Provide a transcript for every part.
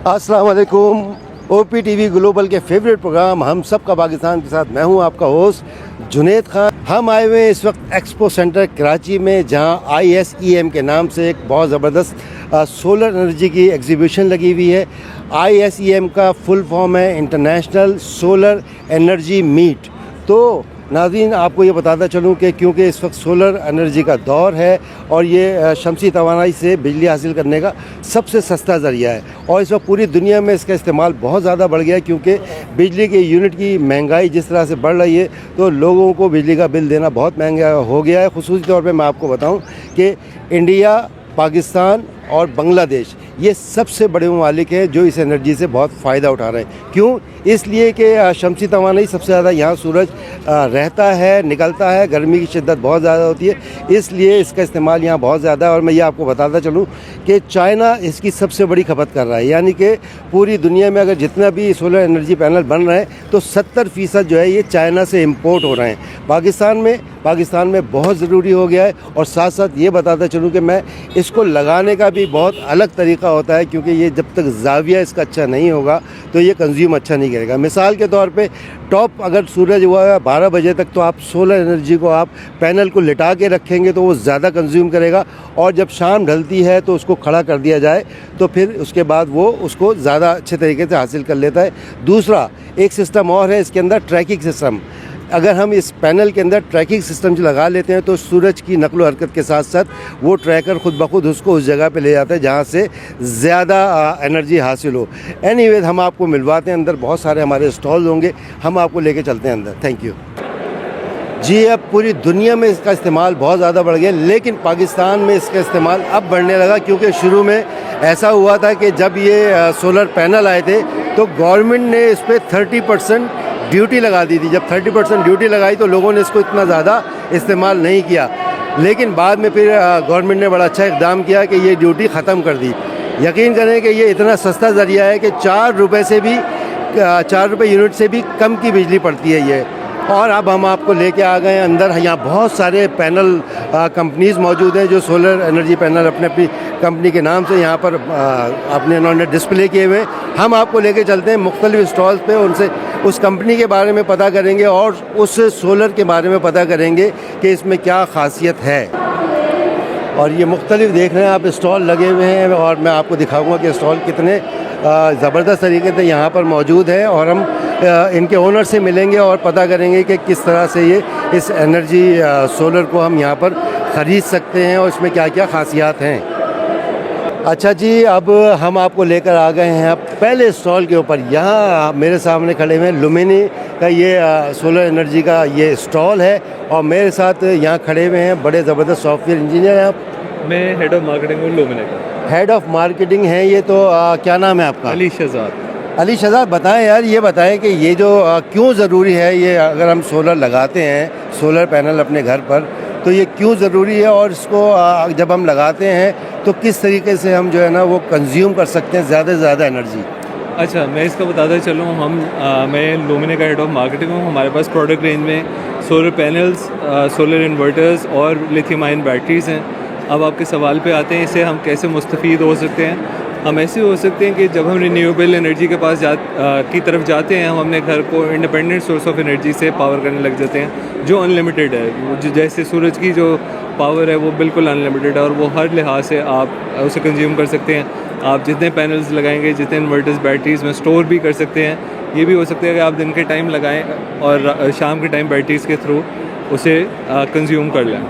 अस्सलाम वालेकुम। OPTV global के फेवरेट प्रोग्राम हम सब का पाकिस्तान के साथ मैं हूं आपका होस्ट जुनेद खान। हम आए हुए हैं इस वक्त एक्सपो सेंटर कराची में, जहां ISEM के नाम से एक बहुत ज़बरदस्त सोलर एनर्जी की एग्जीबिशन लगी हुई है। ISEM का फुल फॉर्म है इंटरनेशनल सोलर एनर्जी मीट। तो नाज़रीन, आपको ये बताता चलूँ कि क्योंकि इस वक्त सोलर एनर्जी का दौर है और ये शमसी तवानाई से बिजली हासिल करने का सबसे सस्ता ज़रिया है, और इस वक्त पूरी दुनिया में इसका इस्तेमाल बहुत ज़्यादा बढ़ गया है। क्योंकि बिजली के यूनिट की महंगाई जिस तरह से बढ़ रही है, तो लोगों को बिजली का बिल देना बहुत महंगा हो गया है। ख़ुसूसी तौर पर मैं आपको बताऊँ कि इंडिया, पाकिस्तान और बांग्लादेश ये सबसे बड़े ममालिक हैं जो इस एनर्जी से बहुत फ़ायदा उठा रहे हैं। क्यों? इसलिए कि शमसी तवानाई सबसे ज़्यादा यहाँ सूरज रहता है, निकलता है, गर्मी की शिद्दत बहुत ज़्यादा होती है, इसलिए इसका इस्तेमाल यहाँ बहुत ज़्यादा है। और मैं ये आपको बताता चलूँ कि चाइना इसकी सबसे बड़ी खपत कर रहा है, यानी कि पूरी दुनिया में अगर जितना भी सोलर एनर्जी पैनल बन रहे हैं तो 70% जो है ये चाइना से इम्पोर्ट हो रहे हैं। पाकिस्तान में बहुत ज़रूरी हो गया है। और साथ साथ ये बताता चलूँ कि मैं इसको लगाने का भी बहुत अलग तरीका होता है, क्योंकि ये जब तक जाविया इसका अच्छा नहीं होगा तो ये कंज्यूम अच्छा नहीं करेगा। मिसाल के तौर पे टॉप अगर सूरज हुआ है 12 बजे तक, तो आप सोलर एनर्जी को आप पैनल को लिटा के रखेंगे तो वो ज़्यादा कंज्यूम करेगा, और जब शाम ढलती है तो उसको खड़ा कर दिया जाए तो फिर उसके बाद वो उसको ज़्यादा अच्छे तरीके से हासिल कर लेता है। दूसरा एक सिस्टम और है इसके अंदर, ट्रैकिंग सिस्टम। अगर हम इस पैनल के अंदर ट्रैकिंग सिस्टम जो लगा लेते हैं तो सूरज की नकलो हरकत के साथ साथ वो ट्रैकर खुद ब खुद उसको उस जगह पे ले जाता है जहाँ से ज़्यादा एनर्जी हासिल हो। एनीवेज, हम आपको मिलवाते हैं अंदर, बहुत सारे हमारे स्टॉल होंगे, हम आपको लेके चलते हैं अंदर। थैंक यू जी। अब पूरी दुनिया में इसका इस्तेमाल बहुत ज़्यादा बढ़ गया, लेकिन पाकिस्तान में इसका इस्तेमाल अब बढ़ने लगा। क्योंकि शुरू में ऐसा हुआ था कि जब ये सोलर पैनल आए थे तो गवर्नमेंट ने इस पर 30% ड्यूटी लगा दी थी। जब 30% ड्यूटी लगाई तो लोगों ने इसको इतना ज़्यादा इस्तेमाल नहीं किया, लेकिन बाद में फिर गवर्नमेंट ने बड़ा अच्छा इक़दाम किया कि ये ड्यूटी ख़त्म कर दी। यकीन करें कि ये इतना सस्ता ज़रिया है कि 4 रुपये यूनिट से भी कम की बिजली पड़ती है ये। और अब हम आपको लेके आ गए हैं अंदर। यहाँ बहुत सारे पैनल कंपनीज़ मौजूद हैं जो सोलर एनर्जी पैनल अपने अपनी कंपनी के नाम से यहाँ पर अपने इन्होंने डिस्प्ले किए हुए। हम आपको लेके चलते हैं मुख्तलिफ स्टॉल्स पे, उनसे उस कंपनी के बारे में पता करेंगे और उस सोलर के बारे में पता करेंगे कि इसमें क्या ख़ासियत है। और ये मुख्तलिफ देख रहे हैं आप स्टॉल लगे हुए हैं, और मैं आपको दिखाऊंगा कि स्टॉल कितने ज़बरदस्त तरीके से यहाँ पर मौजूद है। और हम इनके ओनर से मिलेंगे और पता करेंगे कि किस तरह से ये इस एनर्जी सोलर को हम यहाँ पर ख़रीद सकते हैं और इसमें क्या क्या ख़ासियत हैं। अच्छा जी, अब हम आपको लेकर आ गए हैं पहले स्टॉल के ऊपर। यहाँ मेरे सामने खड़े हुए लुमिनी का ये सोलर एनर्जी का ये स्टॉल है, और मेरे साथ यहाँ खड़े हुए हैं बड़े ज़बरदस्त सॉफ्टवेयर इंजीनियर हैं आप। मैं हेड ऑफ मार्केटिंग हूँ लुमिनी का। हेड ऑफ मार्केटिंग है ये, तो क्या नाम है आपका? अली शहजाद। अली शहजाद, बताएं यार, ये बताएं कि ये जो क्यों ज़रूरी है, ये अगर हम सोलर लगाते हैं, सोलर पैनल अपने घर पर, तो ये क्यों ज़रूरी है, और इसको जब हम लगाते हैं तो किस तरीके से हम जो है ना वो कंज्यूम कर सकते हैं ज़्यादा से ज़्यादा एनर्जी। अच्छा, मैं इसका बताता चलूँ। मैं लुमिनी का हेड ऑफ मार्केटिंग हूँ। हमारे पास प्रोडक्ट रेंज में सोलर पैनल्स, सोलर इन्वर्टर्स और लिथियम आयन बैटरीज़ हैं। अब आपके सवाल पे आते हैं, इससे हम कैसे मुस्तफ़ीद हो सकते हैं। हम ऐसे हो सकते हैं कि जब हम रिन्यूएबल एनर्जी के पास की तरफ जाते हैं, हम अपने घर को इंडिपेंडेंट सोर्स ऑफ एनर्जी से पावर करने लग जाते हैं जो अनलिमिटेड है। जैसे सूरज की जो पावर है वो बिल्कुल अनलिमिटेड है, और वो हर लिहाज से आप उसे कंज्यूम कर सकते हैं। आप जितने पैनल्स लगाएंगे, जितने इन्वर्टर्स, बैटरीज़ में स्टोर भी कर सकते हैं। ये भी हो सकता है कि आप दिन के टाइम लगाएं और शाम के टाइम बैटरीज़ के थ्रू उसे कंज्यूम कर लें।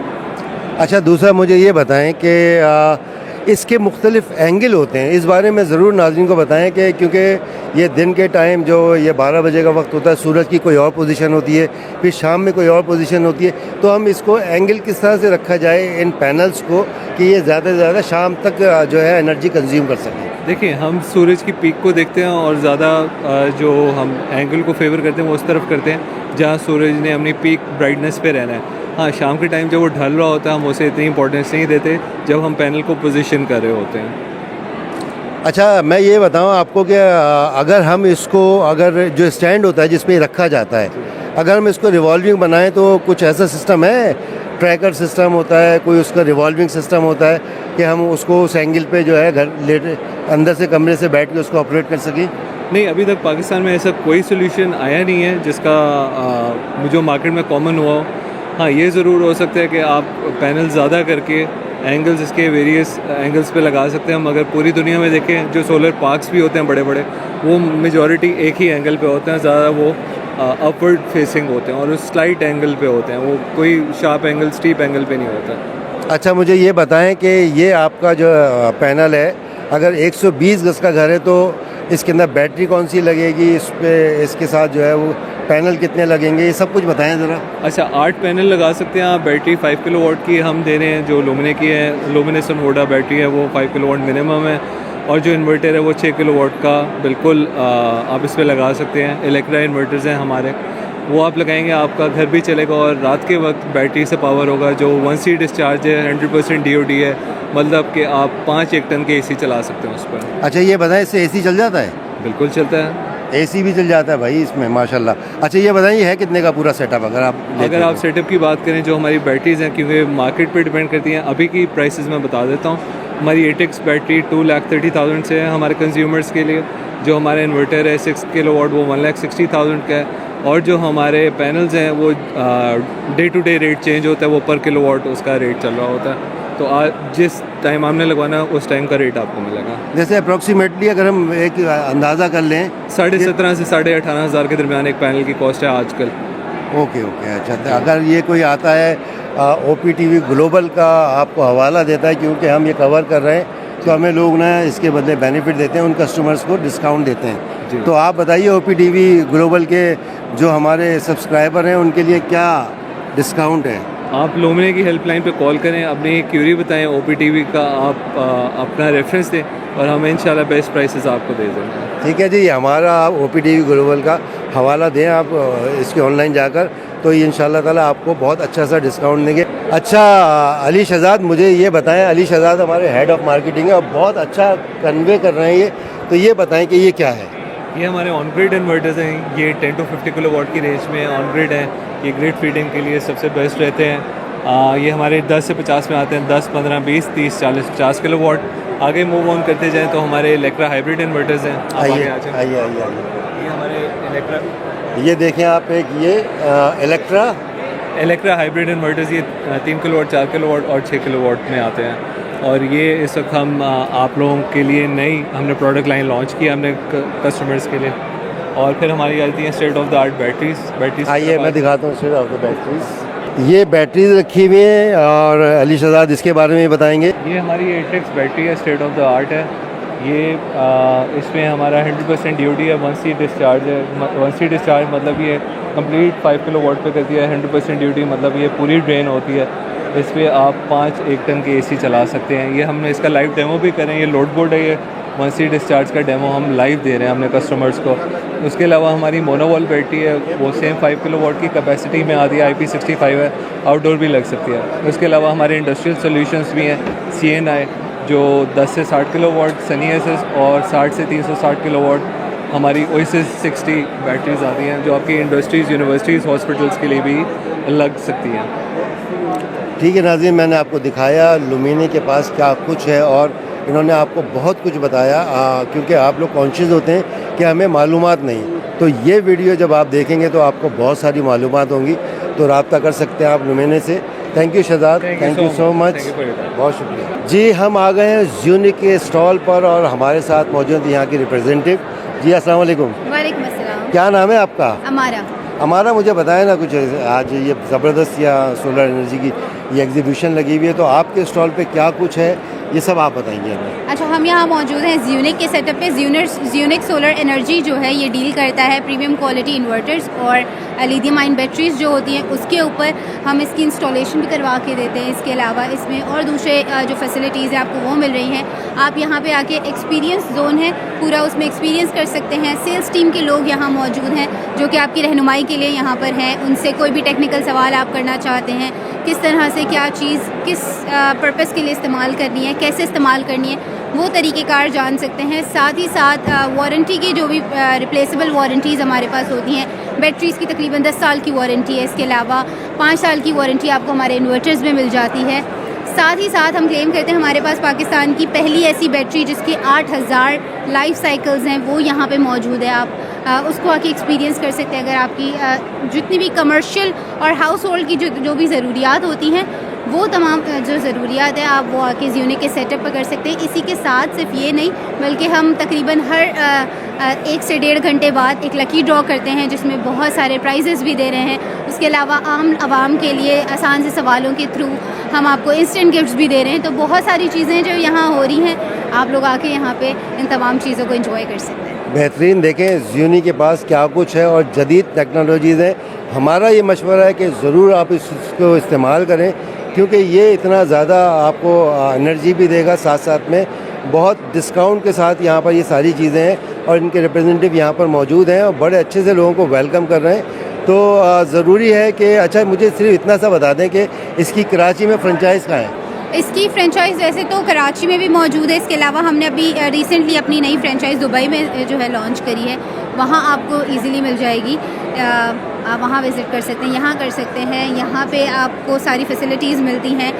अच्छा, दूसरा मुझे ये बताएं कि इसके मुख्तलिफ एंगल होते हैं, इस बारे में ज़रूर नाज़रीन को बताएं कि क्योंकि ये दिन के टाइम जो ये 12 बजे का वक्त होता है, सूरज की कोई और पोजीशन होती है, फिर शाम में कोई और पोजीशन होती है, तो हम इसको एंगल किस तरह से रखा जाए इन पैनल्स को कि ये ज़्यादा से ज़्यादा शाम तक जो है एनर्जी कंज्यूम कर सकें। देखिए, हम सूरज की पीक को देखते हैं और ज़्यादा जो हम एंगल को फेवर करते हैं वो उस तरफ करते हैं जहाँ सूरज ने अपनी पीक ब्राइटनेस पे रहना है। हाँ, शाम के टाइम जब वो ढल रहा होता है हम उसे इतनी इंपॉर्टेंस नहीं देते जब हम पैनल को पोजीशन कर रहे होते हैं। अच्छा, मैं ये बताऊं आपको कि अगर जो स्टैंड होता है जिसमें रखा जाता है, अगर हम इसको रिवॉल्विंग बनाएं तो कुछ ऐसा सिस्टम है, ट्रैकर सिस्टम होता है, कोई उसका रिवॉल्विंग सिस्टम होता है, कि हम उसको उस एंगल पे जो है घर लेटे अंदर से कमरे से बैठ के उसको ऑपरेट कर सकें? नहीं, अभी तक पाकिस्तान में ऐसा कोई सोल्यूशन आया नहीं है जिसका जो मार्केट में कॉमन हुआ हो। हाँ, ये ज़रूर हो सकता है कि आप पैनल ज़्यादा करके एंगल्स इसके वेरियस एंगल्स पे लगा सकते हैं। मगर पूरी दुनिया में देखें जो सोलर पार्क्स भी होते हैं बड़े बड़े, वो मेजॉरिटी एक ही एंगल पे होते हैं, ज़्यादा वो अपवर्ड फेसिंग होते हैं और उस स्लाइट एंगल पे होते हैं, वो कोई शार्प एंगल स्टीप एंगल पे नहीं होता। अच्छा, मुझे ये बताएं कि ये आपका जो पैनल है, अगर 120 गज का घर है तो इसके अंदर बैटरी कौन सी लगेगी, इस पे इसके साथ जो है वो पैनल कितने लगेंगे, ये सब कुछ बताएं ज़रा। अच्छा, 8 पैनल लगा सकते हैं आप। बैटरी 5 किलोवाट की हम दे रहे हैं, जो लुमिने की है, लुमिनेसन वोडा बैटरी है, वो 5 किलोवाट मिनिमम है। और जो इन्वर्टर है वो 6 किलोवाट का बिल्कुल आप इस पर लगा सकते हैं। इलेक्ट्रा इन्वर्टर्स हैं हमारे, वो आप लगाएंगे, आपका घर भी चलेगा और रात के वक्त बैटरी से पावर होगा। जो 1C डिस्चार्ज है, 100% DOD है, मतलब कि आप 5 टन के AC चला सकते हैं उस पर। अच्छा, ये बताएं इससे AC चल जाता है? बिल्कुल चलता है, AC भी चल जाता है भाई इसमें, माशाल्लाह। अच्छा, ये बताइए है कितने का पूरा सेटअप अगर आप सेटअप की बात करें, जो हमारी बैटरीज़ हैं, क्योंकि मार्केट पे डिपेंड करती हैं, अभी की प्राइसेस मैं बता देता हूँ। हमारी ATEX बैटरी 2,30,000 से है हमारे कंज्यूमर्स के लिए। जो हमारा इन्वर्टर है 6 किलोवाट, वो 1,60,000 का है। और जो हमारे पैनल्स हैं वो day to day rate change होता है, वो पर किलोवाट उसका रेट चल रहा होता है। तो आज जिस टाइम आपने लगवाना उस टाइम का रेट आपको मिलेगा। जैसे अप्रोक्सीमेटली अगर हम एक अंदाज़ा कर लें, 17,500 से 18,500 के दरमियान एक पैनल की कॉस्ट है आजकल। ओके। अच्छा, तो अगर ये कोई आता है OPTV ग्लोबल का आपको हवाला देता है, क्योंकि हम ये कवर कर रहे हैं, तो हमें लोग ना इसके बदले बेनिफिट देते हैं, उन कस्टमर्स को डिस्काउंट देते हैं। तो आप बताइए OPTV ग्लोबल के जो हमारे सब्सक्राइबर हैं उनके लिए क्या डिस्काउंट है? आप लुमिने की हेल्पलाइन पे कॉल करें, अपनी क्यूरी बताएं, OPTV का आप अपना रेफरेंस दें और हम इंशाल्लाह बेस्ट प्राइसेस आपको दे देंगे। ठीक है जी, हमारा आप OPTV ग्लोबल का हवाला दें आप इसके ऑनलाइन जाकर, तो ये इंशाल्लाह ताला आपको बहुत अच्छा सा डिस्काउंट देंगे। अच्छा अली शहजाद, मुझे ये बताएं, अली शहजाद हमारे हेड ऑफ मार्केटिंग है और बहुत अच्छा कन्वे कर रहे हैं ये, तो ये बताएं कि ये क्या है? ये हमारे ऑन ग्रिड इन्वर्टर्स हैं, ये 10 to 50 किलोवाट की रेंज में ऑन ग्रिड हैं। ये ग्रिड फीडिंग के लिए सबसे बेस्ट रहते हैं। ये हमारे 10 से 50 में आते हैं, 10, 15, 20, 30, 40, 50 किलोवाट। आगे मूव ऑन करते जाएं तो हमारे इलेक्ट्रा हाइब्रिड इन्वर्टर्स हैं। आइए। ये हमारे इलेक्ट्रा, ये देखें आप, एक ये इलेक्ट्रा हाइब्रिड इन्वर्टर्स, ये 3 किलोवाट, 4 किलोवाट और 6 किलोवाट में आते हैं। और ये इस वक्त हम आप लोगों के लिए नई हमने प्रोडक्ट लाइन लॉन्च की हमने कस्टमर्स के लिए। और फिर हमारी आती हैं state of the art batteries. आइए मैं दिखाता हूँ स्टेट ऑफ द बैटरीज। ये बैटरीज रखी हुई हैं और अली शहजाद इसके बारे में बताएंगे। ये हमारी ATEX बैटरी है, स्टेट ऑफ द आर्ट है। ये इसमें हमारा 100% DOD है, 1C डिस्चार्ज है। 1C डिस्चार्ज मतलब ये कंप्लीट 5 किलोवाट पे करती है। 100% DOD मतलब ये पूरी ड्रेन होती है। इस पर आप 1 टन के AC चला सकते हैं। ये हमने इसका लाइव डेमो भी करें, ये लोड बोर्ड है, ये 1C डिस्चार्ज का डेमो हम लाइव दे रहे हैं हमने कस्टमर्स को। उसके अलावा हमारी मोनोवॉल बैटरी है, वो सेम 5 किलोवाट की कैपेसिटी में आती है, IP65 है, आउटडोर भी लग सकती है। उसके अलावा हमारे इंडस्ट्रियल सोल्यूशंस भी हैं, CNI जो 10 से 60 किलोवाट, सनी SS और 60 से 360 किलोवाट हमारी Oasis 60 बैटरीज आती हैं, जो आपकी इंडस्ट्रीज़, यूनिवर्सिटीज़, हॉस्पिटल्स के लिए भी लग सकती हैं। ठीक है नाज़रीन, मैंने आपको दिखाया लुमिने के पास क्या कुछ है और इन्होंने आपको बहुत कुछ बताया, क्योंकि आप लोग कॉन्शियस होते हैं कि हमें मालूमात नहीं। तो ये वीडियो जब आप देखेंगे तो आपको बहुत सारी मालूमात होंगी, तो रब्ता कर सकते हैं आप लुमिने से। Thank you Shahzad, thank you so much, बहुत शुक्रिया जी। हम आ गए हैं ज़्यूनिक के स्टॉल पर और हमारे साथ मौजूद है यहाँ की रिप्रेजेंटेटिव। जी अस्सलाम वालेकुम। वालेकुम अस्सलाम। क्या नाम है आपका? हमारा मुझे बताया ना कुछ, आज ये ज़बरदस्त या सोलर एनर्जी की ये एग्जीबिशन लगी हुई है, तो आपके स्टॉल पे क्या कुछ है ये सब आप बताएंगे हमें। अच्छा, हम यहाँ मौजूद हैं ज़्यूनिक के सेटअप पे। ज़्यूनिक सोलर एनर्जी जो है ये डील करता है प्रीमियम क्वालिटी इन्वर्टर्स और लिथियम आयन बैटरीज जो होती हैं उसके ऊपर हम इसकी इंस्टॉलेशन भी करवा के देते हैं। इसके अलावा इसमें और दूसरे जो फैसिलिटीज़ हैं आपको वो मिल रही हैं। आप यहाँ पे आके एक्सपीरियंस जोन है पूरा, उसमें एक्सपीरियंस कर सकते हैं। सेल्स टीम के लोग यहाँ मौजूद हैं जो कि आपकी रहनुमाई के लिए यहाँ पर हैं। उनसे कोई भी टेक्निकल सवाल आप करना चाहते हैं, किस तरह से क्या चीज़ किस पर्पस के लिए इस्तेमाल करनी है, कैसे इस्तेमाल करनी है, वो तरीक़ेकार जान सकते हैं। साथ ही साथ वारंटी की जो भी रिप्लेसेबल वारंटीज़ हमारे पास होती हैं, बैटरीज़ की तकरीबन 10 साल की वारंटी है। इसके अलावा 5 साल की वारंटी आपको हमारे इन्वर्टर्स में मिल जाती है। साथ ही साथ हम क्लेम करते हैं हमारे पास पाकिस्तान की पहली ऐसी बैटरी जिसकी 8000 लाइफ साइकिल्स हैं, वो यहाँ पे मौजूद है। आप उसको आके एक्सपीरियंस कर सकते हैं। अगर आपकी जितनी भी कमर्शियल और हाउस होल्ड की जो भी ज़रूरियात होती हैं, वो तमाम जो ज़रूरियात है आप वो आके ज़्यूनिक के सेटअप पर कर सकते हैं। इसी के साथ सिर्फ ये नहीं, बल्कि हम तकरीबन हर 1 से 1.5 घंटे बाद एक लकी ड्रॉ करते हैं जिसमें बहुत सारे प्राइजेस भी दे रहे हैं। उसके अलावा आम आवाम के लिए आसान से सवालों के थ्रू हम आपको इंस्टेंट गिफ्ट्स भी दे रहे हैं। तो बहुत सारी चीज़ें जो यहाँ हो रही हैं, आप लोग आके यहाँ पे इन तमाम चीज़ों को एंजॉय कर सकते हैं। बेहतरीन। देखें ज़्यूनी के पास क्या कुछ है और जदीद टेक्नोलॉजीज़ हैं। हमारा ये मशवरा है कि ज़रूर आप इसको इस्तेमाल करें, क्योंकि ये इतना ज़्यादा आपको एनर्जी भी देगा, साथ साथ में बहुत डिस्काउंट के साथ यहाँ पर ये सारी चीज़ें हैं और इनके रिप्रेजेंटेटिव यहाँ पर मौजूद हैं और बड़े अच्छे से लोगों को वेलकम कर रहे हैं। तो ज़रूरी है कि अच्छा, मुझे सिर्फ इतना सा बता दें कि इसकी कराची में फ्रेंचाइज़ कहाँ है? इसकी फ्रेंचाइज़ वैसे तो कराची में भी मौजूद है। इसके अलावा हमने अभी रिसेंटली अपनी नई फ्रेंचाइज़ दुबई में जो है लॉन्च करी है, वहाँ आपको इजीली मिल जाएगी। आप वहाँ विज़िट कर सकते हैं, यहाँ कर सकते हैं। यहाँ पे आपको सारी फैसिलिटीज़ मिलती हैं।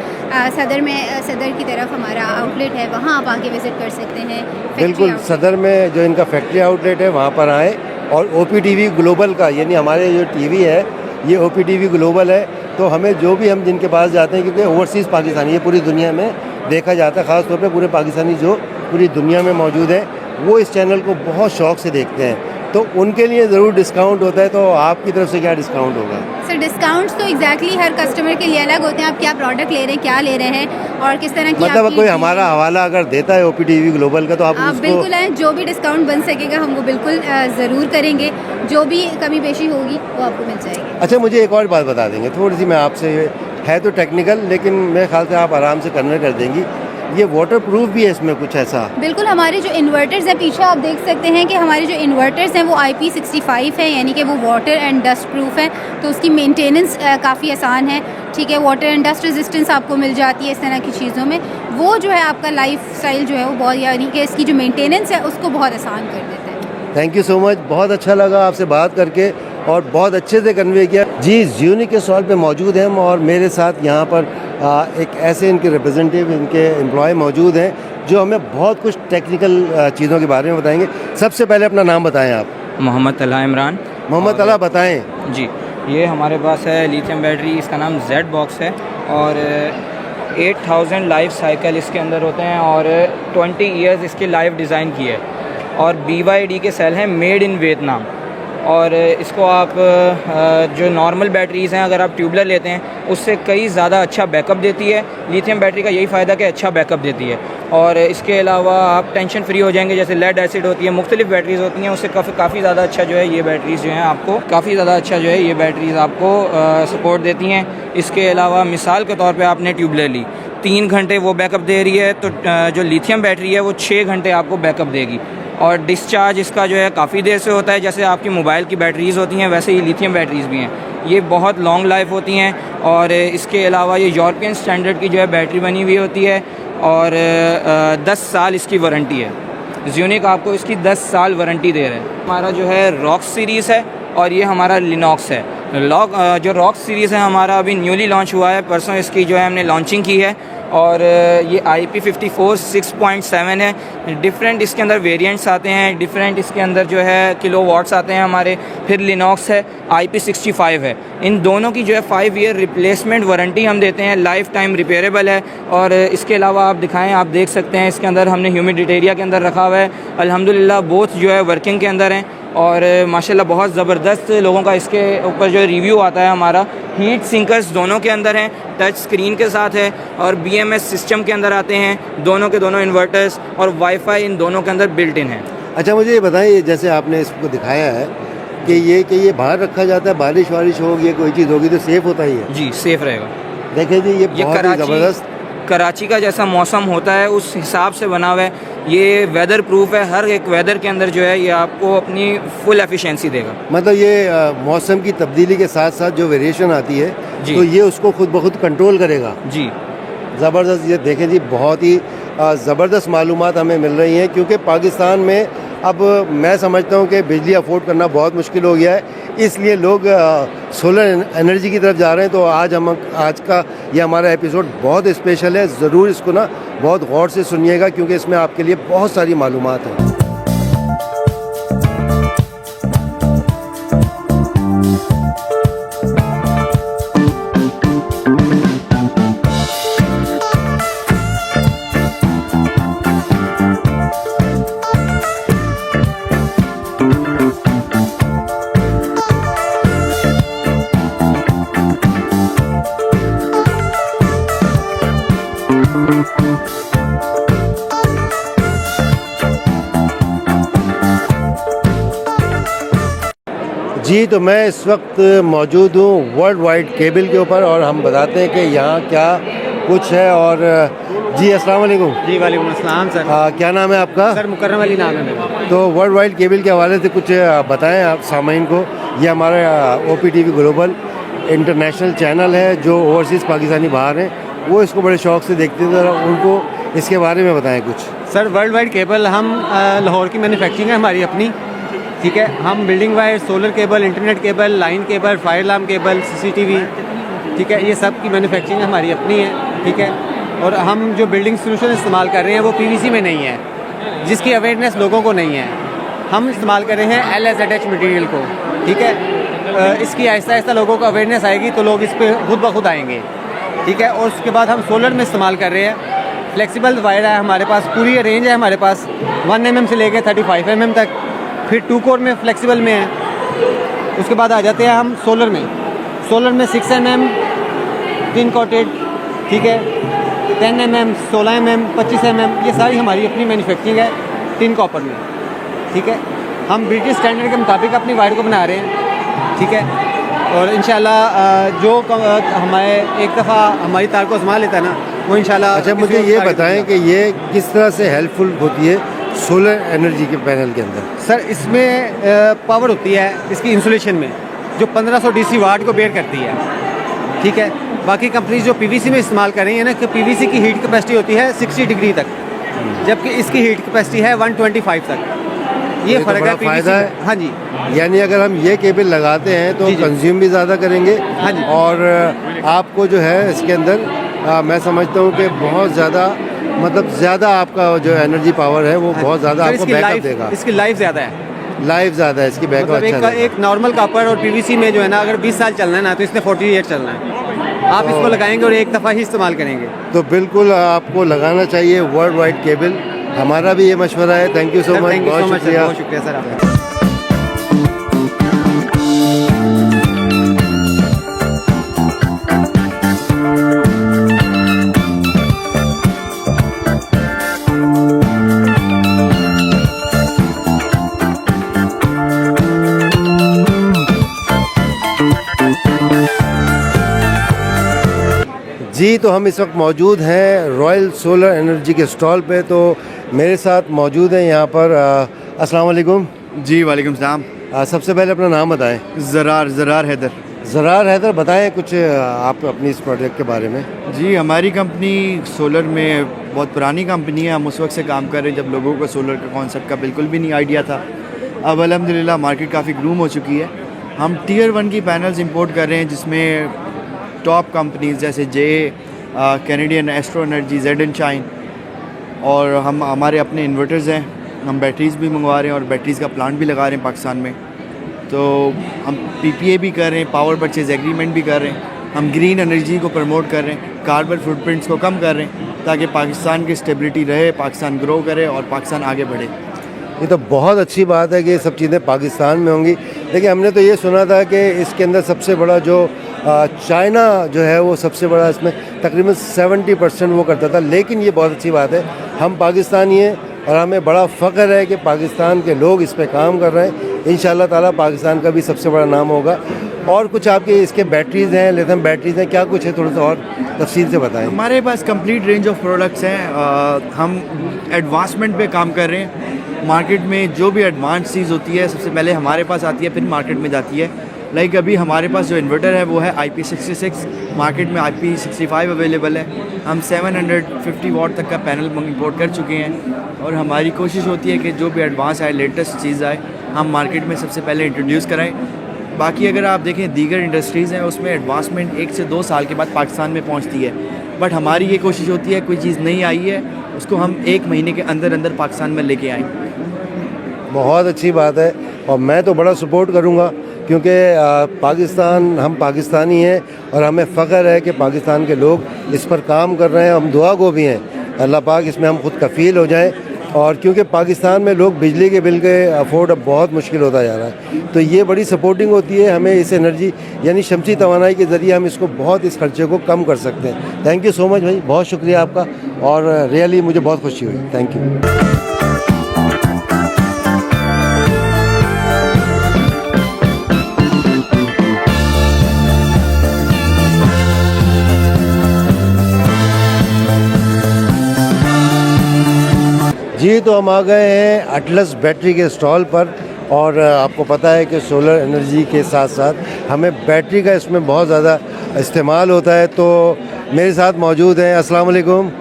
सदर की तरफ हमारा आउटलेट है, वहाँ आप आके विज़िट कर सकते हैं। बिल्कुल, सदर में जो इनका फैक्ट्री आउटलेट है वहाँ पर आएँ। और OPTV ग्लोबल का, यानी हमारे जो TV है ये OPTV ग्लोबल है। तो हमें जो भी हम जिनके पास जाते हैं, क्योंकि ओवरसीज़ पाकिस्तानी ये पूरी दुनिया में देखा जाता है, ख़ास तौर पे पूरे पाकिस्तानी जो पूरी दुनिया में मौजूद हैं, वो इस चैनल को बहुत शौक़ से देखते हैं। तो उनके लिए ज़रूर डिस्काउंट होता है। तो आपकी तरफ से क्या डिस्काउंट होगा? सर, डिस्काउंट्स तो एग्जैक्टली हर कस्टमर के लिए अलग होते हैं। आप क्या प्रोडक्ट ले रहे हैं, क्या ले रहे हैं और किस तरह की मतलब कोई हमारा हवाला अगर देता है OPTV ग्लोबल का, तो आप उसको बिल्कुल आए। जो भी डिस्काउंट बन सकेगा हम वो बिल्कुल ज़रूर करेंगे। जो भी कमी पेशी होगी वो आपको मिल जाएगी। अच्छा, मुझे एक और बात बता देंगे थोड़ी सी, मैं आपसे, है तो टेक्निकल लेकिन मेरे ख्याल से आप आराम से कन्वर्ट कर देंगी। ये वाटर प्रूफ भी है इसमें कुछ ऐसा? बिल्कुल, हमारे जो इन्वर्टर्स हैं पीछे आप देख सकते हैं कि हमारे जो इन्वर्टर्स हैं वो IP65 है, यानी कि वो वाटर एंड डस्ट प्रूफ है। तो उसकी मेंटेनेंस काफ़ी आसान है। ठीक है, वाटर एंड डस्ट रेजिस्टेंस आपको मिल जाती है इस तरह की चीज़ों में। वो जो है आपका लाइफ स्टाइल जो है वो बहुत, यानी कि इसकी जो मेंटेनेंस है उसको बहुत आसान कर देता है। थैंक यू सो मच, बहुत अच्छा लगा आपसे बात करके और बहुत अच्छे से कन्वे किया। जी, ज़्यूनिक के स्टॉल पे मौजूद हैं और मेरे साथ यहाँ पर एक ऐसे इनके रिप्रेजेंटेटिव, इनके एम्प्लॉय मौजूद हैं जो हमें बहुत कुछ टेक्निकल चीज़ों के बारे में बताएंगे। सबसे पहले अपना नाम बताएं आप। मोहम्मद तलहा इमरान। मोहम्मद तलहा, बताएं जी। ये हमारे पास है लिथियम बैटरी, इसका नाम Z बॉक्स है और 8000 लाइफ साइकिल इसके अंदर होते हैं और 20 ईयर्स इसकी लाइफ डिज़ाइन की है और BYD के सेल हैं, मेड इन वियतनाम। और इसको आप जो नॉर्मल बैटरीज़ हैं, अगर आप ट्यूबलर लेते हैं उससे कई ज़्यादा अच्छा बैकअप देती है। लिथियम बैटरी का यही फ़ायदा कि अच्छा बैकअप देती है। और इसके अलावा आप टेंशन फ्री हो जाएंगे। जैसे लेड एसिड होती है, मुख्तलिफ बैटरीज़ होती हैं, उससे काफ़ी ज़्यादा अच्छा जो है ये बैटरीज़ जो हैं आपको काफ़ी ज़्यादा अच्छा जो है ये बैटरीज़ आपको सपोर्ट देती हैं। इसके अलावा मिसाल के तौर पर आपने ट्यूबलर ली, 3 घंटे वो बैकअप दे रही है, तो जो लिथियम बैटरी है वो 6 घंटे आपको बैकअप देगी। और डिस्चार्ज इसका जो है काफ़ी देर से होता है। जैसे आपकी मोबाइल की बैटरीज़ होती हैं वैसे ही लिथियम बैटरीज़ भी हैं। ये बहुत लॉन्ग लाइफ होती हैं। और इसके अलावा ये यूरोपियन स्टैंडर्ड की जो है बैटरी बनी हुई होती है और 10 साल इसकी वारंटी है। ज़्यूनिक आपको इसकी 10 साल वारंटी दे रहे हैं। हमारा जो है रॉक्स सीरीज़ है और ये हमारा लिनॉक्स है। जो रॉक्स सीरीज़ है हमारा अभी न्यूली लॉन्च हुआ है, परसों इसकी जो है हमने लॉन्चिंग की है और ये IP54 6.7 है। डिफरेंट इसके अंदर वेरिएंट्स आते हैं, डिफरेंट इसके अंदर जो है किलोवाट्स आते हैं हमारे। फिर लिनॉक्स है, IP65 है। इन दोनों की जो है 5 ईयर रिप्लेसमेंट वारंटी हम देते हैं, लाइफ टाइम रिपेयरेबल है। और इसके अलावा आप दिखाएं, आप देख सकते हैं इसके अंदर हमने ह्यूमिडिटेरिया के अंदर रखा हुआ है। अल्हम्दुलिल्लाह बोथ जो है वर्किंग के अंदर हैं और माशाल्लाह बहुत ज़बरदस्त लोगों का इसके ऊपर जो रिव्यू आता है हमारा। हीट सिंकर्स दोनों के अंदर हैं, टच स्क्रीन के साथ है और BMS सिस्टम के अंदर आते हैं। दोनों के दोनों इन्वर्टर्स और वाईफाई इन दोनों के अंदर बिल्ट इन है। अच्छा, मुझे ये बताइए, जैसे आपने इसको दिखाया है कि ये बाहर रखा जाता है, बारिश वारिश होगी, कोई चीज़ होगी तो सेफ़ होता ही है? जी, सेफ़ रहेगा। देखें जी, ये बहुत ही ज़बरदस्त कराची का जैसा मौसम होता है उस हिसाब से बना हुआ है। ये वेदर प्रूफ है, हर एक वेदर के अंदर जो है ये आपको अपनी फुल एफिशिएंसी देगा। मतलब ये मौसम की तब्दीली के साथ साथ जो वेरिएशन आती है तो ये उसको खुद ब खुद कंट्रोल करेगा। जी, ज़बरदस्त। ये देखें जी, बहुत ही ज़बरदस्त मालूमात हमें मिल रही हैं, क्योंकि पाकिस्तान में अब मैं समझता हूँ कि बिजली अफोर्ड करना बहुत मुश्किल हो गया है। इसलिए लोग सोलर एनर्जी की तरफ जा रहे हैं। तो आज का ये हमारा एपिसोड बहुत स्पेशल है, ज़रूर इसको ना बहुत गौर से सुनिएगा क्योंकि इसमें आपके लिए बहुत सारी मालूमात हैं। जी, तो मैं इस वक्त मौजूद हूँ वर्ल्ड वाइड केबल के ऊपर और हम बताते हैं कि यहाँ क्या कुछ है। और जी अस्सलाम वालेकुम। जी वालेकुम अस्सलाम सर। क्या नाम है आपका? सर मुकर्रम अली नाम है मेरा। तो वर्ल्ड वाइड केबल के हवाले से कुछ बताएं आप सामाइन को। ये हमारा OPTV ग्लोबल इंटरनेशनल चैनल है, जो ओवरसीज़ पाकिस्तानी बाहर हैं वो इसको बड़े शौक़ से देखते हैं, ज़रा उनको इसके बारे में बताएं कुछ। सर वर्ल्ड वाइड केबल हम लाहौर की मैन्युफैक्चरिंग है हमारी अपनी, ठीक है। हम building wire, solar cable, internet cable, line cable, fire alarm cable, CCTV, ठीक है, ये सब की मैन्युफैक्चरिंग हमारी अपनी है, ठीक है। और हम जो बिल्डिंग सोल्यूशन इस्तेमाल कर रहे हैं वो PVC में नहीं है, जिसकी अवेयरनेस लोगों को नहीं है। हम इस्तेमाल कर रहे हैं LSZH मटीरियल को, ठीक है। इसकी आहिस्ता आहिस्ता लोगों को अवेयरनेस आएगी तो लोग इस पर खुद ब खुद आएंगे, ठीक है। और उसके बाद हम सोलर में इस्तेमाल कर रहे हैं। फ्लेक्सिबल वायर है हमारे पास, पूरी रेंज है हमारे पास 1 mm से लेकर 35 mm तक। फिर 2 कोर में फ्लेक्सिबल में है। उसके बाद आ जाते हैं हम सोलर में। सोलर में 6 mm टिन कोटेड, ठीक है, 10 mm, 16 mm, 25 mm, ये सारी हमारी अपनी मैन्युफैक्चरिंग है टिन कॉपर में, ठीक है। हम ब्रिटिश स्टैंडर्ड के मुताबिक अपनी वायर को बना रहे हैं, ठीक है। और इंशाल्लाह जो हमारे एक दफ़ा हमारी तार को आजमा लेता है ना, वो इंशाल्लाह। अच्छा, मुझे ये बताएं कि ये किस तरह से हेल्पफुल होती है सोलर एनर्जी के पैनल के अंदर? सर इसमें पावर होती है इसकी इंसुलेशन में, जो 1500 DC वाट को बेयर करती है, ठीक है। बाकी कंपनीज जो PVC में इस्तेमाल कर रही है ना, कि PVC की हीट कैपेसिटी होती है 60 डिग्री तक, जबकि इसकी हीट कैपेसिटी है 125 तक। ये फ़र्क है PVC में। हाँ जी, यानी अगर हम ये केबल लगाते हैं तो कंज्यूम भी ज़्यादा करेंगे। हाँ जी। और आपको जो है इसके अंदर मैं समझता हूँ कि बहुत ज़्यादा, मतलब ज़्यादा आपका जो एनर्जी पावर है वो बहुत ज़्यादा आपको बैकअप देगा। इसकी लाइफ ज़्यादा है, लाइफ ज़्यादा है इसकी, बैकअप मतलब अच्छा एक नॉर्मल कॉपर और PVC में जो है ना, अगर 20 साल चलना है ना, तो इसने 40 ईयर चलना है। आप इसको लगाएंगे और एक दफ़ा ही इस्तेमाल करेंगे। तो बिल्कुल आपको लगाना चाहिए वर्ल्ड वाइड केबल। हमारा भी ये मशवरा है। थैंक यू सो मच, बहुत शुक्रिया। बहुत शुक्रिया सर आपका। जी, तो हम इस वक्त मौजूद हैं रॉयल सोलर एनर्जी के स्टॉल पे। तो मेरे साथ मौजूद हैं यहाँ पर अस्सलाम वालेकुम। जी वालेकुम सलाम। सबसे पहले अपना नाम बताएं। ज़रार हैदर। ज़रार हैदर, बताएं कुछ आप अपनी इस प्रोजेक्ट के बारे में। जी, हमारी कंपनी सोलर में बहुत पुरानी कंपनी है। हम उस वक्त से काम कर रहे हैं जब लोगों को सोलर के कॉन्सेप्ट का बिल्कुल भी नहीं आइडिया था। अब अल्हम्दुलिल्लाह मार्केट काफ़ी ग्रूम हो चुकी है। हम Tier 1 की पैनल्स इंपोर्ट कर रहे हैं, जिसमें टॉप कंपनीज जैसे Canadian astro energy, Z and shine, और हमारे अपने इन्वर्टर्स हैं। हम बैटरीज़ भी मंगवा रहे हैं और बैटरीज़ का प्लांट भी लगा रहे हैं पाकिस्तान में। तो हम PPA भी कर रहे हैं, पावर परचेज एग्रीमेंट भी कर रहे हैं। हम ग्रीन एनर्जी को प्रमोट कर रहे हैं, कार्बन फुटप्रिंट्स को कम कर रहे हैं, ताकि पाकिस्तान की स्टेबिलिटी रहे, पाकिस्तान ग्रो करे और पाकिस्तान आगे बढ़े। ये तो बहुत अच्छी बात है कि ये सब चीज़ें पाकिस्तान में होंगी। लेकिन हमने तो ये सुना था कि इसके अंदर सबसे बड़ा जो चाइना जो है वो सबसे बड़ा, इसमें तकरीबन 70% वो करता था। लेकिन ये बहुत अच्छी बात है, हम पाकिस्तानी हैं और हमें बड़ा फ़ख्र है कि पाकिस्तान के लोग इस पे काम कर रहे हैं। इंशाल्लाह ताला पाकिस्तान का भी सबसे बड़ा नाम होगा। और कुछ आपके इसके बैटरीज़ हैं, लिथियम बैटरीज़ हैं, क्या कुछ है थोड़ा सा और तफसील से बताएं। हमारे पास कंप्लीट रेंज ऑफ प्रोडक्ट्स हैं। हम एडवांसमेंट पे काम कर रहे हैं। मार्केट में जो भी एडवांस चीज़ होती है सबसे पहले हमारे पास आती है, फिर मार्केट में जाती है। लाइक अभी हमारे पास जो इन्वर्टर है वो है IP66, मार्केट में IP65 अवेलेबल है। हम 750 वाट तक का पैनल इंपोर्ट कर चुके हैं और हमारी कोशिश होती है कि जो भी एडवांस आए, लेटेस्ट चीज़ आए, हम मार्केट में सबसे पहले इंट्रोड्यूस कराएं। बाकी अगर आप देखें दीगर इंडस्ट्रीज़ हैं उसमें एडवांसमेंट 1 से 2 साल के बाद पाकिस्तान में पहुंचती है, बट हमारी ये कोशिश होती है कोई चीज़ नहीं आई है उसको हम 1 महीने के अंदर अंदर पाकिस्तान में लेके आएँ। बहुत अच्छी बात है और मैं तो बड़ा सपोर्ट करूँगा क्योंकि पाकिस्तान, हम पाकिस्तानी हैं और हमें फ़ख्र है कि पाकिस्तान के लोग इस पर काम कर रहे हैं। हम दुआ गो भी हैं, अल्लाह पाक इसमें हम खुद कफ़ील हो जाएं। और क्योंकि पाकिस्तान में लोग बिजली के बिल के अफोर्ड अब बहुत मुश्किल होता जा रहा है, तो ये बड़ी सपोर्टिंग होती है हमें। इस एनर्जी यानी शमसी तवानाई के ज़रिए हम इसको बहुत, इस खर्चे को कम कर सकते हैं। थैंक यू सो मच भाई, बहुत शुक्रिया आपका और रियली मुझे बहुत खुशी हुई। Thank you. जी, तो हम आ गए हैं अटलस बैटरी के स्टॉल पर और आपको पता है कि सोलर एनर्जी के साथ साथ हमें बैटरी का इसमें बहुत ज़्यादा इस्तेमाल होता है। तो मेरे साथ मौजूद हैं, अस्सलाम वालेकुम।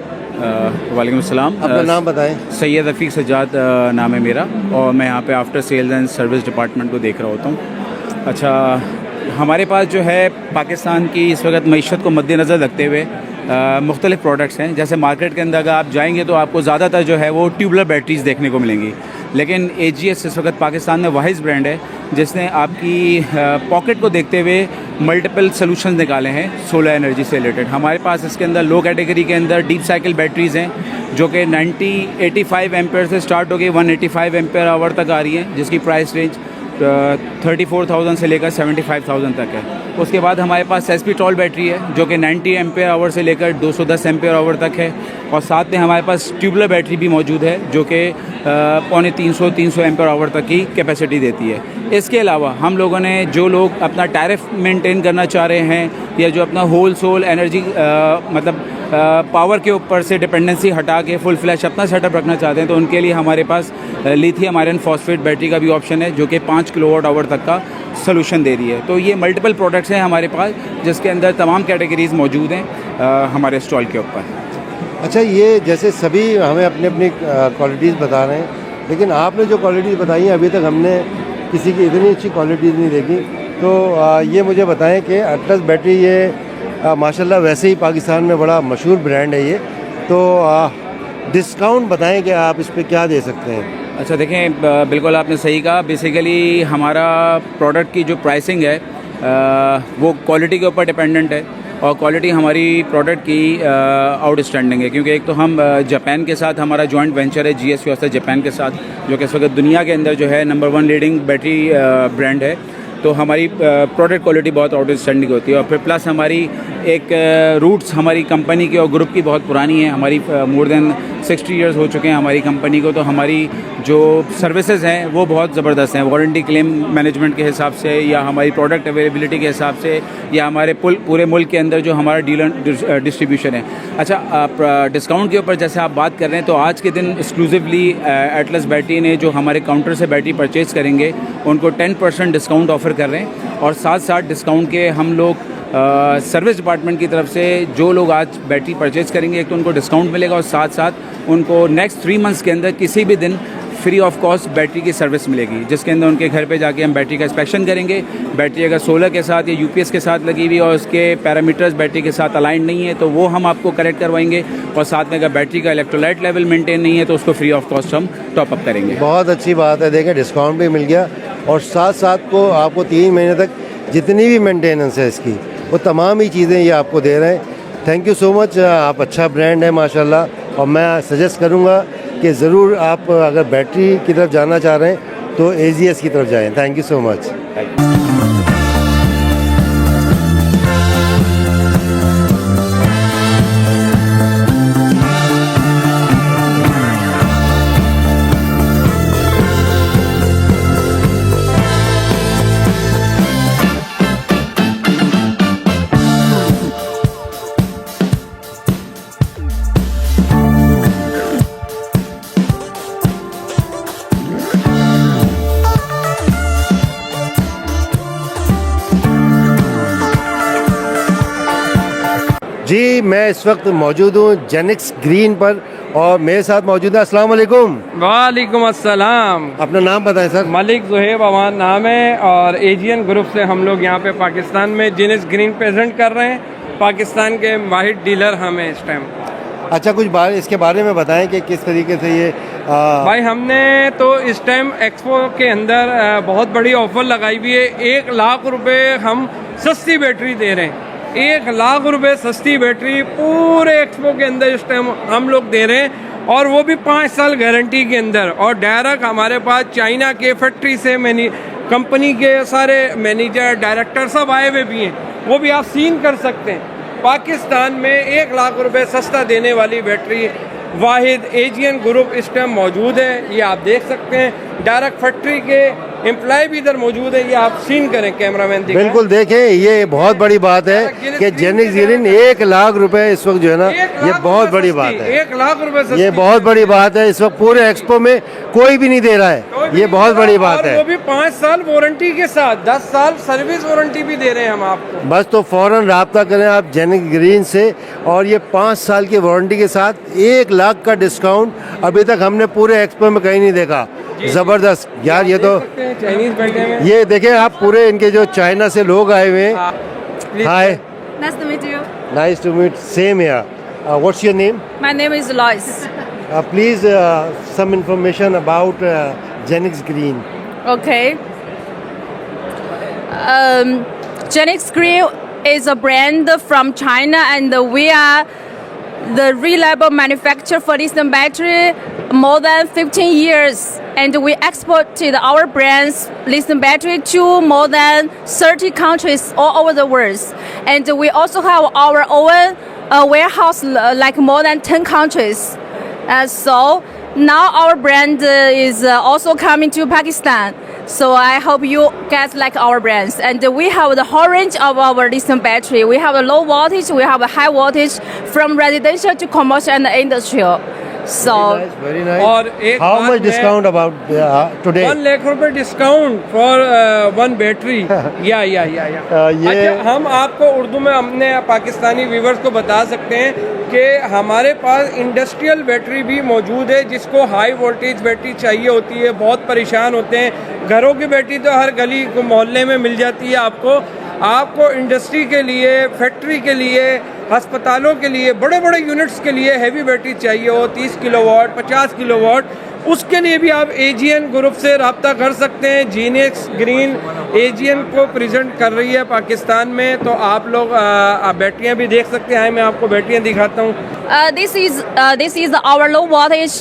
वालेकुम अस्सलाम। अपना नाम बताएं। सैयद रफ़ीक सज्जाद नाम है मेरा और मैं यहाँ पे after sales and service department को देख रहा होता हूँ। अच्छा, हमारे पास जो है पाकिस्तान की इस वक्त मईशत को मद्देनज़र रखते हुए मुख्तलिफ़ प्रोडक्ट्स हैं। जैसे मार्केट के अंदर अगर आप जाएंगे तो आपको ज़्यादातर जो है वो ट्यूबलर बैटरीज़ देखने को मिलेंगी, लेकिन AGS इस वक्त पाकिस्तान में वाहिद ब्रांड है जिसने आपकी पॉकेट को देखते हुए मल्टीपल सॉल्यूशंस निकाले हैं सोलर एनर्जी से रिलेटेड। हमारे पास इसके अंदर लो कैटेगरी के अंदर डीप साइकिल बैटरीज़ हैं जो कि 85 एम्पेयर से स्टार्ट होकर 185 एम्पेयर आवर तक आ रही हैं, जिसकी प्राइस रेंज 34,000 से लेकर 75,000 तक है। उसके बाद हमारे पास SP टॉल बैटरी है जो कि 90 एम्पेयर आवर से लेकर 210 एम्पेयर आवर तक है, और साथ में हमारे पास ट्यूबलर बैटरी भी मौजूद है जो कि 300 एम्पेयर आवर तक की कैपेसिटी देती है। इसके अलावा हम लोगों ने, जो लोग अपना टैरिफ मेंटेन करना चाह रहे हैं या जो अपना होल सोल एनर्जी मतलब पावर के ऊपर से डिपेंडेंसी हटा के फुल फ्लैश अपना सेटअप रखना चाहते हैं, तो उनके लिए हमारे पास लिथियम आयरन फॉस्फेट बैटरी का भी ऑप्शन है जो कि 5 किलोवाट आवर तक का सोल्यूशन दे रही है। तो ये मल्टीपल प्रोडक्ट्स हैं हमारे पास जिसके अंदर तमाम कैटेगरीज़ मौजूद हैं हमारे स्टॉल के ऊपर। अच्छा, ये जैसे सभी हमें अपनी अपनी क्वालिटीज़ बता रहे हैं, लेकिन आपने जो क्वालिटीज़ बताई हैं अभी तक हमने किसी की इतनी अच्छी क्वालिटीज़ नहीं देखी। तो ये मुझे बताएं कि अटलस बैटरी ये माशाल्लाह वैसे ही पाकिस्तान में बड़ा मशहूर ब्रांड है ये, तो डिस्काउंट बताएं कि आप इस पर क्या दे सकते हैं। अच्छा, देखें, बिल्कुल आपने सही कहा। बेसिकली हमारा प्रोडक्ट की जो प्राइसिंग है वो क्वालिटी के ऊपर डिपेंडेंट है, और क्वालिटी हमारी प्रोडक्ट की आउटस्टैंडिंग है, क्योंकि एक तो हम जापान के साथ हमारा जॉइंट वेंचर है GS Yosei जापान के साथ, जो कि इस वक्त दुनिया के अंदर जो है नंबर 1 लीडिंग बैटरी ब्रांड है। तो हमारी प्रोडक्ट क्वालिटी बहुत आउटस्टैंडिंग होती है, और फिर प्लस हमारी एक रूट्स हमारी कंपनी की और ग्रुप की बहुत पुरानी है। हमारी मोर देन 60 इयर्स हो चुके हैं हमारी कंपनी को। तो हमारी जो सर्विसेज हैं वो बहुत ज़बरदस्त हैं, वारंटी क्लेम मैनेजमेंट के हिसाब से, या हमारी प्रोडक्ट अवेलेबिलिटी के हिसाब से, या हमारे पूरे मुल्क के अंदर जो हमारा डीलर डिस्ट्रीब्यूशन है। अच्छा, आप डिस्काउंट के ऊपर जैसे आप बात कर रहे हैं, तो आज के दिन एक्सक्लूसिवली एटलस बैटरी ने जो हमारे काउंटर से बैटरी परचेज़ करेंगे उनको 10% डिस्काउंट ऑफ़र कर रहे हैं, और साथ साथ डिस्काउंट के हम लोग सर्विस डिपार्टमेंट की तरफ से जो लोग आज बैटरी परचेज़ करेंगे, एक तो उनको डिस्काउंट मिलेगा और साथ साथ उनको नेक्स्ट 3 मंथ्स के अंदर किसी भी दिन फ्री ऑफ कॉस्ट बैटरी की सर्विस मिलेगी, जिसके अंदर उनके घर पे जाके हम बैटरी का इंस्पेक्शन करेंगे। बैटरी अगर सोलर के साथ या UPS के साथ लगी हुई और उसके पैरामीटर्स बैटरी के साथ अलाइन नहीं है तो वो हम आपको करेक्ट करवाएंगे, और साथ में अगर बैटरी का इलेक्ट्रोलाइट लेवल मेंटेन नहीं है तो उसको फ्री ऑफ कॉस्ट हम टॉप अप करेंगे। बहुत अच्छी बात है, देखें डिस्काउंट भी मिल गया, और साथ साथ को आपको 3 महीने तक जितनी भी मेंटेनेंस है इसकी वो तमाम ही चीज़ें ये आपको दे रहे हैं। Thank you so much. आप अच्छा ब्रांड है माशाल्लाह, और मैं सजेस्ट करूँगा कि ज़रूर आप अगर बैटरी की तरफ जाना चाह रहे हैं तो AGS की तरफ जाएं। Thank you so much. जी मैं इस वक्त मौजूद हूँ जेनिक्स ग्रीन पर और मेरे साथ मौजूद है। अस्सलाम वालेकुम। वालेकुम अस्सलाम। अपना नाम बताएं सर। मलिक ज़ुहैब अवान नाम है और एजियन ग्रुप से हम लोग यहाँ पे पाकिस्तान में जेनिक्स ग्रीन प्रेजेंट कर रहे हैं। पाकिस्तान के वाहिद डीलर हम हैं इस टाइम। अच्छा कुछ इसके बारे में बताएं कि किस तरीके से ये भाई हमने तो इस टाइम एक्सपो के अंदर बहुत बड़ी ऑफर लगाई हुई है। 1 लाख रुपए हम सस्ती बैटरी दे रहे हैं। 1 लाख रुपए सस्ती बैटरी पूरे एक्सपो के अंदर इस टाइम हम लोग दे रहे हैं और वो भी 5 साल गारंटी के अंदर। और डायरेक्ट हमारे पास चाइना के फैक्ट्री से कंपनी के सारे मैनेजर डायरेक्टर सब आए हुए भी हैं, वो भी आप सीन कर सकते हैं। पाकिस्तान में 1 लाख रुपए सस्ता देने वाली बैटरी वाहिद एजियन ग्रुप इस टाइम मौजूद है। ये आप देख सकते हैं, डायरेक्ट फैक्ट्री के एम्प्लॉय भी इधर मौजूद है। ये आप सीन करें कैमरामैन दिखाएं। बिल्कुल देखें, ये बहुत बड़ी बात है कि जेनिक्स ग्रीन 1 लाख रुपए इस वक्त जो है ना, ये बहुत बड़ी बात है। 1 लाख रुपए ये बहुत बड़ी बात है। इस वक्त पूरे एक्सपो में कोई भी नहीं दे रहा है, ये बहुत बड़ी बात है। वो भी 5 साल वारंटी के साथ, 10 साल सर्विस वारंटी भी दे रहे हैं हम आपको। बस तो फौरन राब्ता करें आप जेनिक्स ग्रीन से और ये 5 साल की वारंटी के साथ 1 लाख का डिस्काउंट अभी तक हमने पूरे एक्सपो में कहीं नहीं देखा। जबरदस्त यार, ये तो चाइनीज बैठे हैं। ये देखें आप, पूरे इनके जो चाइना से लोग आए हुए हैं। Hi, Nice to meet you. Nice to meet, same here. What's your name? My name is Lois. Please some information about Genix Green. Okay. Genix Green is a brand from China, and we are the reliable manufacturer for lithium battery more than 15 years. And we exported our brand's lithium battery to more than 30 countries all over the world. And we also have our own warehouse like more than 10 countries. So now our brand is also coming to Pakistan. So I hope you guys like our brands. And we have the whole range of our lithium battery. We have a low voltage, we have a high voltage from residential to commercial and industrial. So very nice. और एक How बात much मैं- discount about today? 1 lakh रुपए discount for 1 battery. या ये- अच्छा, हम आपको उर्दू में अपने पाकिस्तानी व्यूवर्स को बता सकते हैं कि हमारे पास इंडस्ट्रियल बैटरी भी मौजूद है, जिसको हाई वोल्टेज बैटरी चाहिए होती है। बहुत परेशान होते हैं। घरों की बैटरी तो हर गली को मोहल्ले में मिल जाती है आपको इंडस्ट्री के लिए, फैक्ट्री के लिए, अस्पतालों के लिए, बड़े बड़े यूनिट्स के लिए हैवी बैटरी चाहिए हो, 30 किलोवाट, 50 किलोवाट, उसके लिए भी आप एजियन ग्रुप से रब्ता कर सकते हैं। जेनिक्स ग्रीन एजियन को प्रेजेंट कर रही है पाकिस्तान में, तो आप लोग बैटरियां भी देख सकते हैं। मैं आपको बैटरियां दिखाता हूँ। this is our low voltage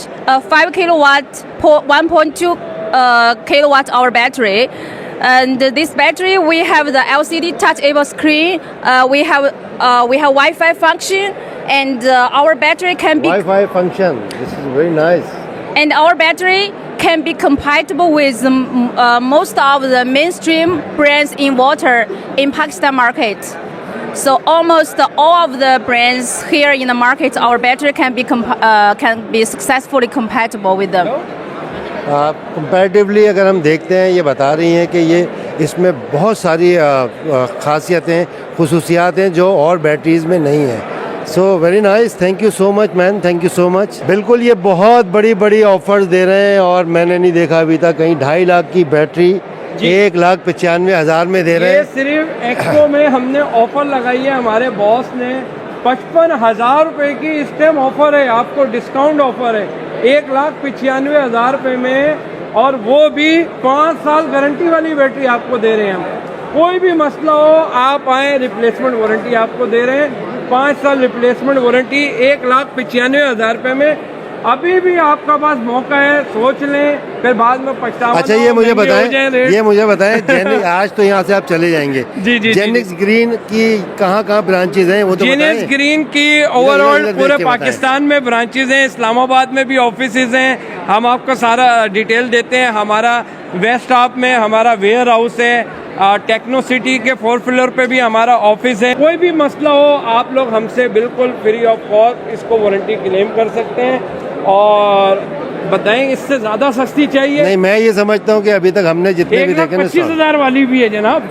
5 kilowatt 1.2 kilowatt hour battery. And this battery, we have the LCD touchable screen. We have Wi-Fi function, and our battery can be Wi-Fi function. This is very nice. and our battery can be compatible with most of the mainstream brands in water in Pakistan market. So almost all of the brands here in the market, our battery can be successfully compatible with them. Comparatively अगर हम देखते हैं, ये बता रही हैं कि ये इसमें बहुत सारी खासियतें, खुसूसियात हैं जो और बैटरीज़ में नहीं हैं। So very nice, thank you so much man, thank you so much. बिल्कुल ये बहुत बड़ी बड़ी ऑफर्स दे रहे हैं और मैंने नहीं देखा अभी तक कहीं 2.5 लाख की बैटरी 1,95,000 में दे रहे ये हैं। सिर्फ एक्सपो में हमने ऑफर लगाई है। हमारे बॉस ने 55,000 रुपए की इस टाइम ऑफर है, आपको डिस्काउंट ऑफर है 1,95,000 रुपये में, और वो भी 5 साल गारंटी वाली बैटरी आपको दे रहे हैं हम। कोई भी मसला हो आप आए, रिप्लेसमेंट वारंटी आपको दे रहे हैं। 5 साल रिप्लेसमेंट वारंटी 1,95,000 रुपये में। अभी भी आपका पास मौका है, सोच लें, फिर बाद में पछतावा। अच्छा ये मुझे बताएं जेनिक्स, आज तो यहाँ से आप चले जाएंगे। जी, जेनिक्स ग्रीन की कहाँ ब्रांचेज हैं वो तो जेनिक्स बताएं। ग्रीन की ओवरऑल पूरे पाकिस्तान में ब्रांचेज हैं, इस्लामाबाद में भी ऑफिसेज हैं। हम आपको सारा डिटेल देते हैं। हमारा वेस्ट हाफ में हमारा वेयर हाउस है, टेक्नो सिटी के 4th फ्लोर पे भी हमारा ऑफिस है। कोई भी मसला हो आप लोग हमसे बिल्कुल फ्री ऑफ कॉस्ट इसको वारंटी क्लेम कर सकते हैं। और बताएं, इससे ज्यादा सस्ती चाहिए? नहीं, मैं ये समझता हूँ कि अभी तक हमने जितने भी देखे ना 1,25,000 वाली भी है जनाब।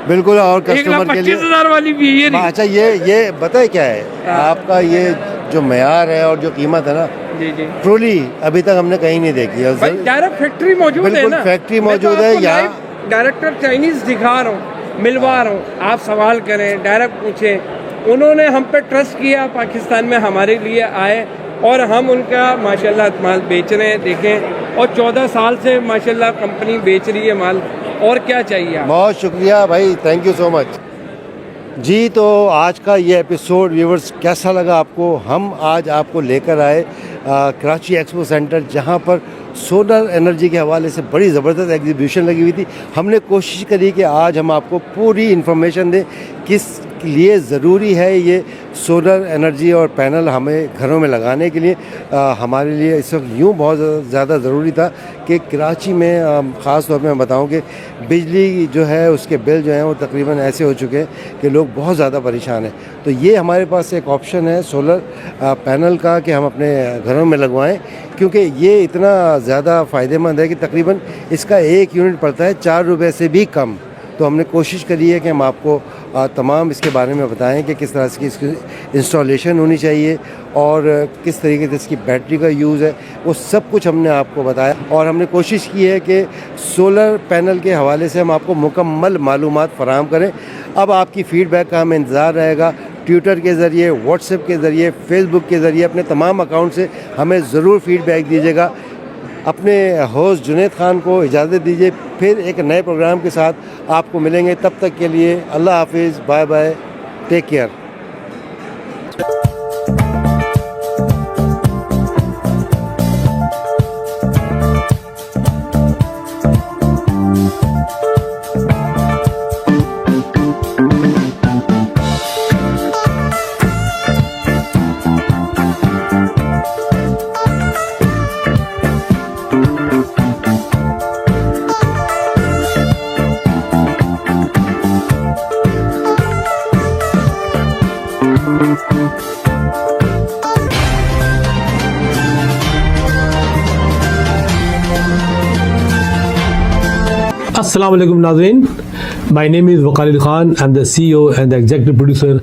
बिल्कुल, और 1,25,000 कस्टमर के लिए वाली भी ये नहीं। अच्छा, ये बताए क्या है हाँ। आपका, ये जो मयार है और जो कीमत है ना, जी जी ट्रूली अभी तक हमने कहीं नहीं देखी है। भाई डायरेक्ट फैक्ट्री मौजूद है बिल्कुल ना, फैक्ट्री मैं तो मौजूद है आपको यहाँ। लाइव डायरेक्टर चाइनीज दिखा रहा हूँ, मिलवा रहा हूँ, आप सवाल करें, डायरेक्ट पूछें। उन्होंने हम पे ट्रस्ट किया, पाकिस्तान में हमारे लिए आए और हम उनका माशाल्लाह माल बेच रहे हैं। देखें, और 14 साल से माशाल्लाह कंपनी बेच रही है माल, और क्या चाहिए आप? बहुत शुक्रिया भाई, थैंक यू सो मच जी। तो आज का ये एपिसोड व्यूवर्स कैसा लगा आपको? हम आज आपको लेकर आए कराची एक्सपो सेंटर, जहाँ पर सोलर एनर्जी के हवाले से बड़ी ज़बरदस्त एग्जीबिशन लगी हुई थी। हमने कोशिश करी कि आज हम आपको पूरी इन्फॉर्मेशन दें किस लिए ज़रूरी है ये सोलर एनर्जी और पैनल हमें घरों में लगाने के लिए। हमारे लिए इस वक्त यूँ बहुत ज़्यादा ज़रूरी था कि कराची में ख़ास तौर पे मैं बताऊं कि बिजली जो है उसके बिल जो हैं वो तकरीबन ऐसे हो चुके हैं कि लोग बहुत ज़्यादा परेशान हैं। तो ये हमारे पास एक ऑप्शन है सोलर पैनल का कि हम अपने घरों में लगवाएं, क्योंकि ये इतना ज़्यादा फ़ायदेमंद है कि तकरीबन इसका 1 यूनिट पड़ता है 4 रुपये से भी कम। तो हमने कोशिश करी है कि हम आपको तमाम इसके बारे में बताएं कि किस तरह से इसकी इंस्टॉलेशन होनी चाहिए और किस तरीके से इसकी बैटरी का यूज़ है, वो सब कुछ हमने आपको बताया। और हमने कोशिश की है कि सोलर पैनल के हवाले से हम आपको मुकम्मल मालूमात फ़राहम करें। अब आपकी फ़ीडबैक का हमें इंतज़ार रहेगा। ट्विटर के ज़रिए, व्हाट्सएप के ज़रिए, फेसबुक के ज़रिए, अपने तमाम अकाउंट से हमें ज़रूर फ़ीडबैक दीजिएगा। अपने होस्ट जुनैद खान को इजाज़त दीजिए, फिर एक नए प्रोग्राम के साथ आपको मिलेंगे। तब तक के लिए अल्लाह हाफिज़, bye bye, take care. Assalamu alaikum Nazreen. My name is Waqar Khan. I'm the CEO and the executive producer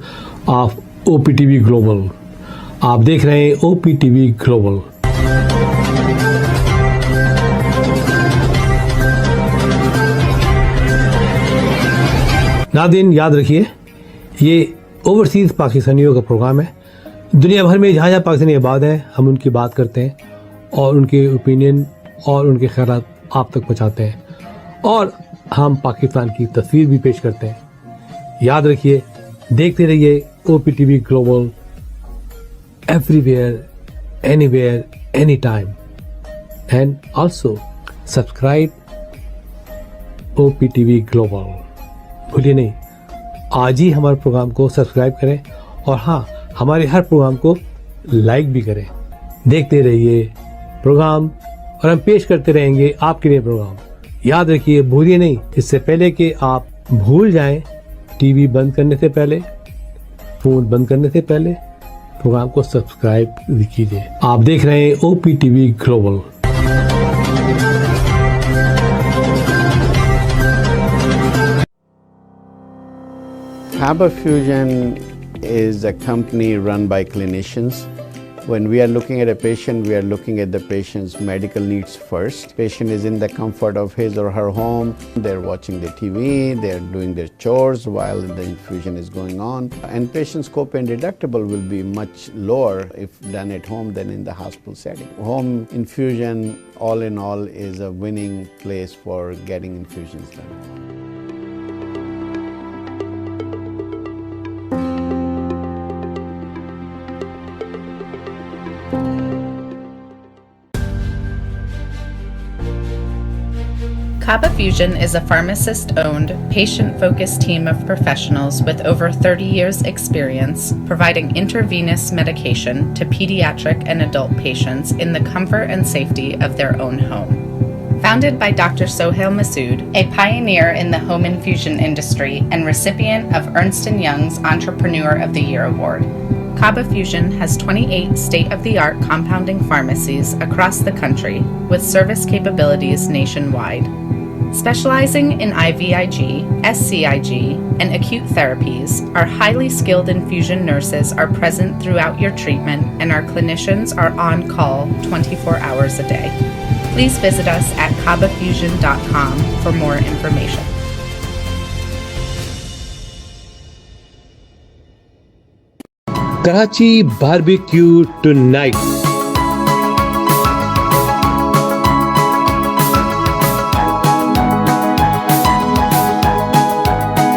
of OPTV Global. आप देख रहे हैं OPTV Global. नाज़रीन याद रखिए, ये ओवरसीज़ पाकिस्तानियों का प्रोग्राम है। दुनिया भर में जहाँ जहाँ पाकिस्तानी आबाद हैं, हम उनकी बात करते हैं और उनके ओपिनियन और उनके ख्यालात आप तक पहुँचाते हैं, और हम पाकिस्तान की तस्वीर भी पेश करते हैं। याद रखिए, देखते रहिए OPTV global, everywhere, anywhere, any time, and also subscribe OPTV global. भूलिए नहीं, आज ही हमारे प्रोग्राम को सब्सक्राइब करें और हाँ, हमारे हर प्रोग्राम को लाइक भी करें। देखते रहिए प्रोग्राम और हम पेश करते रहेंगे आपके लिए प्रोग्राम। याद रखिए, भूलिए नहीं, इससे पहले कि आप भूल जाएं, टीवी बंद करने से पहले, फोन बंद करने से पहले प्रोग्राम को सब्सक्राइब कीजिए। आप देख रहे हैं OPTV global. Kaba Fusion is a company run by clinicians. When we are looking at a patient, we are looking at the patient's medical needs first. Patient is in the comfort of his or her home. They're watching the TV, they're doing their chores while the infusion is going on. And patient's copay and deductible will be much lower if done at home than in the hospital setting. Home infusion, all in all, is a winning place for getting infusions done. Kaba Fusion is a pharmacist-owned, patient-focused team of professionals with over 30 years' experience providing intravenous medication to pediatric and adult patients in the comfort and safety of their own home. Founded by Dr. Sohail Masood, a pioneer in the home infusion industry and recipient of Ernst & Young's Entrepreneur of the Year Award, Kaba Fusion has 28 state-of-the-art compounding pharmacies across the country with service capabilities nationwide. Specializing in IVIG, SCIG, and acute therapies, our highly skilled infusion nurses are present throughout your treatment, and our clinicians are on call 24 hours a day. Please visit us at kabafusion.com for more information. Karachi barbecue tonight.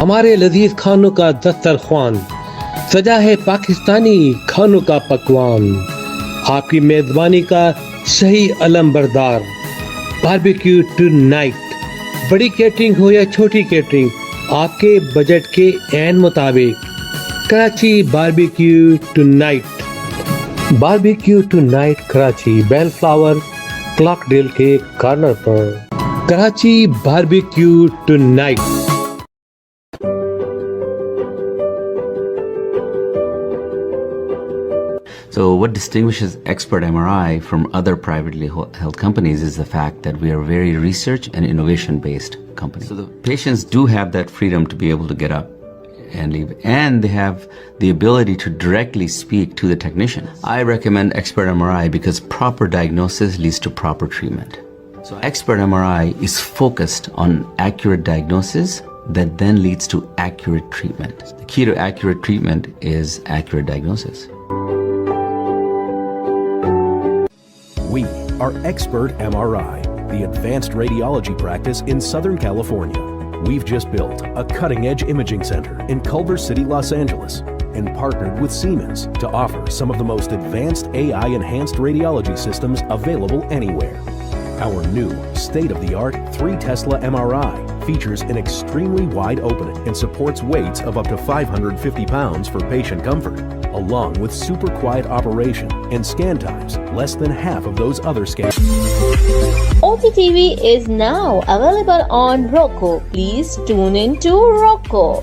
हमारे लजीज खानों का दस्तरख्वान सजा है पाकिस्तानी खानों का पकवान, आपकी मेजबानी का सही अलमबरदार। बारबेक्यू टुनाइट, बड़ी कैटरिंग हो या छोटी कैटरिंग, आपके बजट के ऐन मुताबिक। Karachi barbecue tonight. Barbecue tonight Karachi Bellflower Clockdale के कॉर्नर पर। Karachi barbecue tonight. So what distinguishes Expert MRI from other privately held companies is the fact that we are a very research and innovation based company. So the patients do have that freedom to be able to get up and leave, and they have the ability to directly speak to the technician. I recommend Expert MRI because proper diagnosis leads to proper treatment. So Expert MRI is focused on accurate diagnosis that then leads to accurate treatment. The key to accurate treatment is accurate diagnosis. We are Expert MRI, the advanced radiology practice in Southern California. We've just built a cutting-edge imaging center in Culver City, Los Angeles, and partnered with Siemens to offer some of the most advanced AI-enhanced radiology systems available anywhere. Our new state-of-the-art 3 Tesla MRI features an extremely wide opening and supports weights of up to 550 pounds for patient comfort, along with super quiet operation and scan times less than half of those other scans. OTTV is now available on Roku. Please tune in to Roku.